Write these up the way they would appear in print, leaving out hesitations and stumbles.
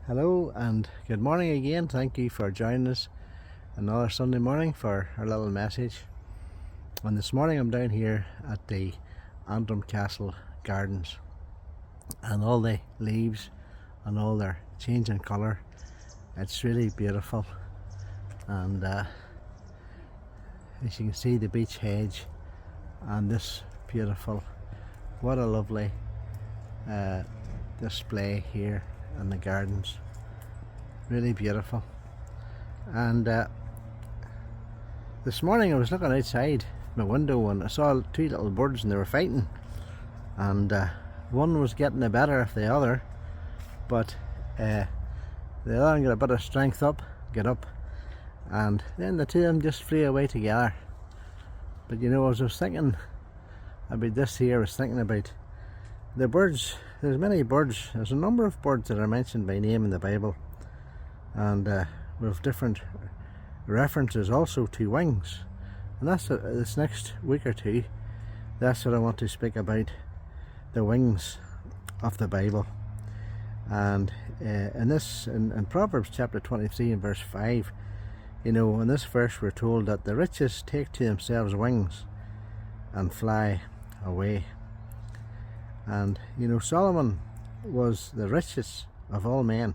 Hello and good morning again. Thank you for joining us another Sunday morning for our little message. And this morning I'm down here at the Antrim Castle gardens, and all the leaves and all their changing colour. It's really beautiful, and as you can see, the beech hedge and this beautiful, what a lovely display here in the gardens. Really beautiful. And this morning I was looking outside my window and I saw two little birds and they were fighting, and one was getting the better of the other, but the other one got a bit of strength up, get up, and then the two of them just flew away together. But you know, as I was thinking about this here, I was thinking about the birds. There's many birds. There's a number of birds that are mentioned by name in the Bible, and with different references also to wings. And that's this next week or two. That's what I want to speak about, the wings of the Bible. And in Proverbs chapter 23 and verse 5, you know, in this verse we're told that the richest take to themselves wings and fly away. And you know, Solomon was the richest of all men,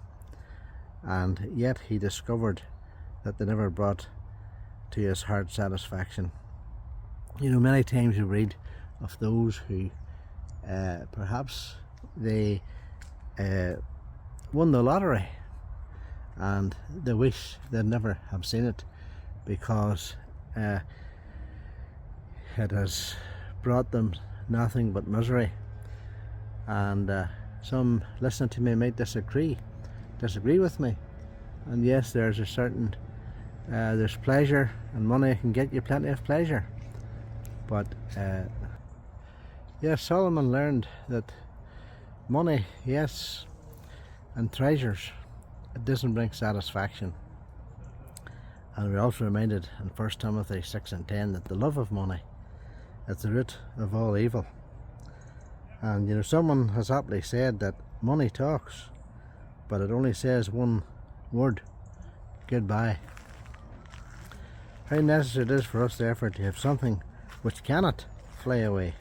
and yet he discovered that they never brought to his heart satisfaction. You know, many times you read of those who perhaps they won the lottery and they wish they'd never have seen it, because it has brought them nothing but misery. And some listening to me might disagree with me. And yes, there's a certain there's pleasure, and money can get you plenty of pleasure, but yes, Solomon learned that money, yes, and treasures, it doesn't bring satisfaction. And we're also reminded in 1 Timothy 6 and 10 that the love of money is the root of all evil. And you know, someone has aptly said that money talks, but it only says one word: goodbye. How necessary it is for us, therefore, to have something which cannot fly away.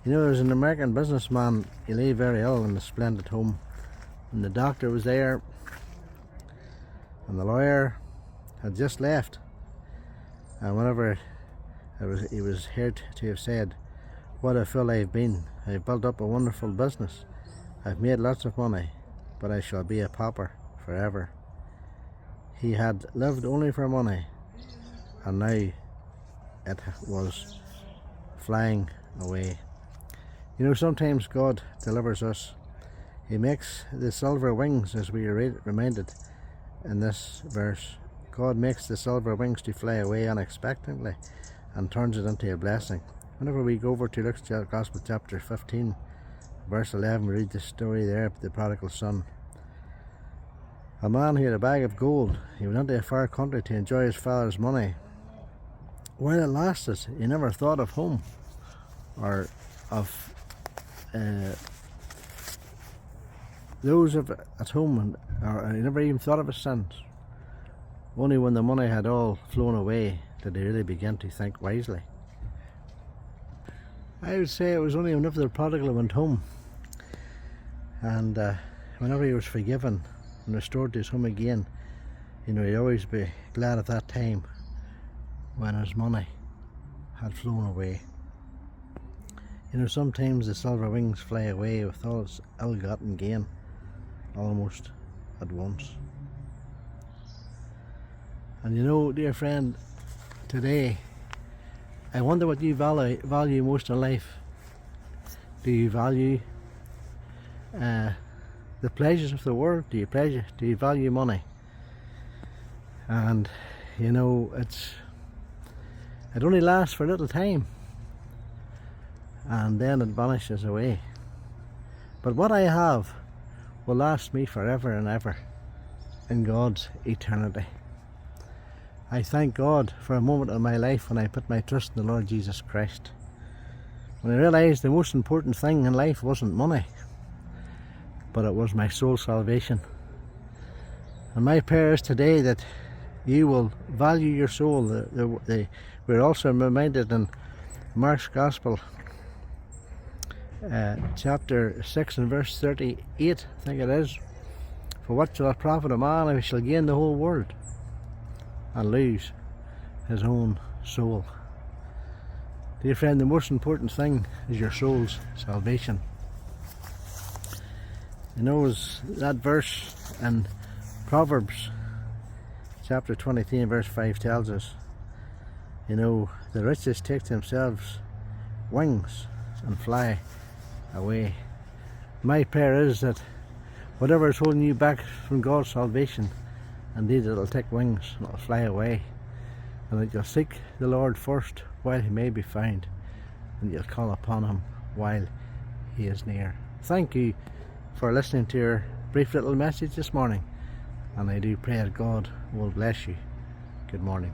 You know, there was an American businessman. He lay very ill in a splendid home, and the doctor was there, and the lawyer had just left. And whenever he was heard to have said, "What a fool I've been. I've built up a wonderful business. I've made lots of money, but I shall be a pauper forever." He had lived only for money, and now it was flying away. You know, sometimes God delivers us. He makes the silver wings, as we are reminded in this verse. God makes the silver wings to fly away unexpectedly and turns it into a blessing. Whenever we go over to Luke's Gospel chapter 15 verse 11, we read the story there of the prodigal son. A man who had a bag of gold, he went into a far country to enjoy his father's money. While it lasted, he never thought of home, or of those at home, or he never even thought of his sins. Only when the money had all flown away did he really begin to think wisely. I would say it was only whenever the prodigal went home, and whenever he was forgiven and restored to his home again, you know, he'd always be glad at that time when his money had flown away. You know, sometimes the silver wings fly away with all its ill-gotten gain almost at once. And you know, dear friend, today I wonder what you value most in life. Do you value the pleasures of the world? Do you value money? And you know, it only lasts for a little time, and then it vanishes away. But what I have will last me forever and ever in God's eternity. I thank God for a moment in my life when I put my trust in the Lord Jesus Christ. When I realised the most important thing in life wasn't money, but it was my soul salvation. And my prayer is today that you will value your soul. We're also reminded in Mark's Gospel, chapter 6 and verse 38, I think it is. For what shall it profit a man if he shall gain the whole world and lose his own soul? Dear friend, the most important thing is your soul's salvation. You know, as that verse in Proverbs chapter 23 and verse 5 tells us, you know, the righteous take to themselves wings and fly away. My prayer is that whatever is holding you back from God's salvation, indeed it'll take wings and it'll fly away, and that you'll seek the Lord first while he may be found, and you'll call upon him while he is near. Thank you for listening to your brief little message this morning, and I do pray that God will bless you. Good morning.